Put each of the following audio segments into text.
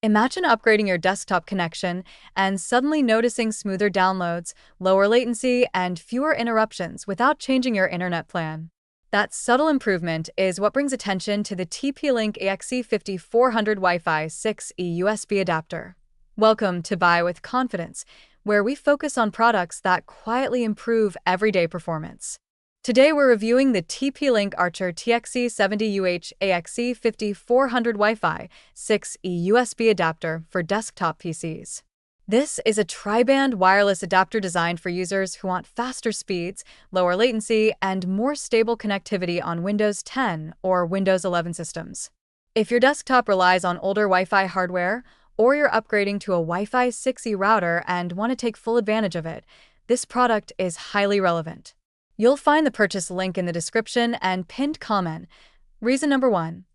Imagine upgrading your desktop connection and suddenly noticing smoother downloads, lower latency, and fewer interruptions without changing your internet plan. That subtle improvement is what brings attention to the TP-Link AXE5400 Wi-Fi 6E USB adapter. Welcome to Buy with Confidence, where we focus on products that quietly improve everyday performance. Today we're reviewing the TP-Link Archer TXE70UH AXE5400 Wi-Fi 6E USB adapter for desktop PCs. This is a tri-band wireless adapter designed for users who want faster speeds, lower latency, and more stable connectivity on Windows 10 or Windows 11 systems. If your desktop relies on older Wi-Fi hardware, or you're upgrading to a Wi-Fi 6E router and want to take full advantage of it, this product is highly relevant. You'll find the purchase link in the description and pinned comment. Reason number 1.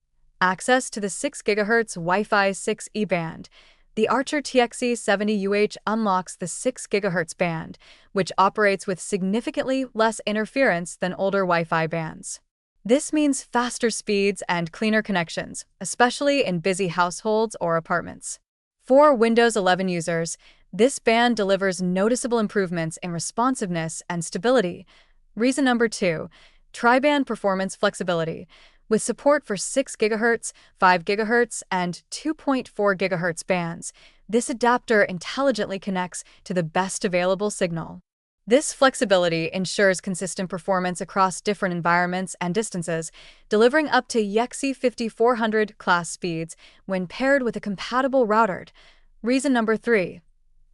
Access to the 6 GHz Wi-Fi 6E band. The Archer TXE70UH unlocks the 6 GHz band, which operates with significantly less interference than older Wi-Fi bands. This means faster speeds and cleaner connections, especially in busy households or apartments. For Windows 11 users, this band delivers noticeable improvements in responsiveness and stability. Reason number 2. Tri-band performance flexibility. With support for 6 GHz, 5 GHz, and 2.4 GHz bands, this adapter intelligently connects to the best available signal. This flexibility ensures consistent performance across different environments and distances, delivering up to AXE5400 class speeds when paired with a compatible router. Reason number 3.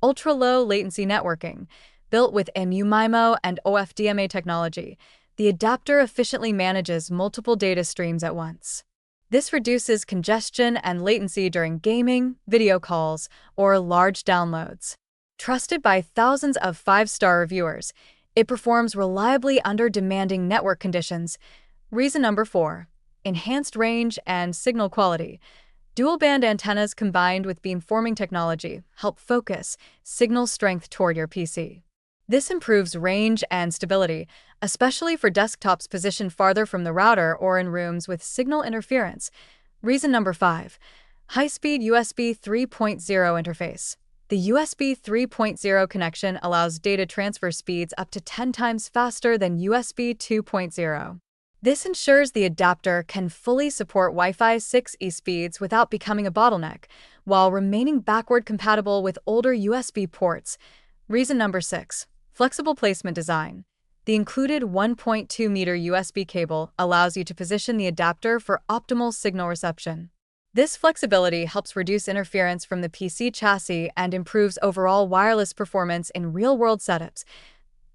Ultra-low latency networking. Built with MU-MIMO and OFDMA technology, the adapter efficiently manages multiple data streams at once. This reduces congestion and latency during gaming, video calls, or large downloads. Trusted by thousands of 5-star reviewers, it performs reliably under demanding network conditions. Reason number 4. Enhanced range and signal quality. Dual-band antennas combined with beamforming technology help focus signal strength toward your PC. This improves range and stability, especially for desktops positioned farther from the router or in rooms with signal interference. Reason number 5. High-speed USB 3.0 interface. The USB 3.0 connection allows data transfer speeds up to 10 times faster than USB 2.0. This ensures the adapter can fully support Wi-Fi 6E speeds without becoming a bottleneck, while remaining backward compatible with older USB ports. Reason number 6. Flexible placement design. The included 1.2-meter USB cable allows you to position the adapter for optimal signal reception. This flexibility helps reduce interference from the PC chassis and improves overall wireless performance in real-world setups.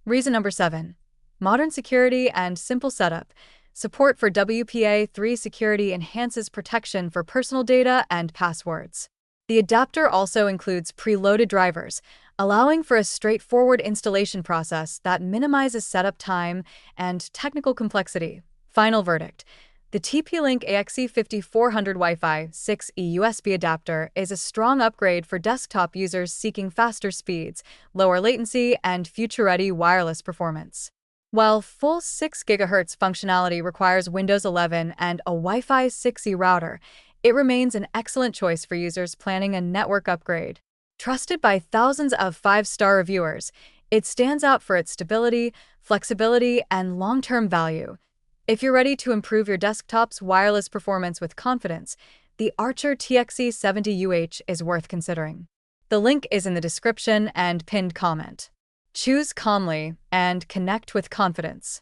Reason number 7. Modern security and simple setup. Support for WPA3 security enhances protection for personal data and passwords. The adapter also includes preloaded drivers, allowing for a straightforward installation process that minimizes setup time and technical complexity. Final verdict. The TP-Link AXE5400 Wi-Fi 6E USB adapter is a strong upgrade for desktop users seeking faster speeds, lower latency, and future-ready wireless performance. While full 6 GHz functionality requires Windows 11 and a Wi-Fi 6E router, it remains an excellent choice for users planning a network upgrade. Trusted by thousands of 5-star reviewers, it stands out for its stability, flexibility, and long-term value. If you're ready to improve your desktop's wireless performance with confidence, the Archer TXE70UH is worth considering. The link is in the description and pinned comment. Choose calmly and connect with confidence.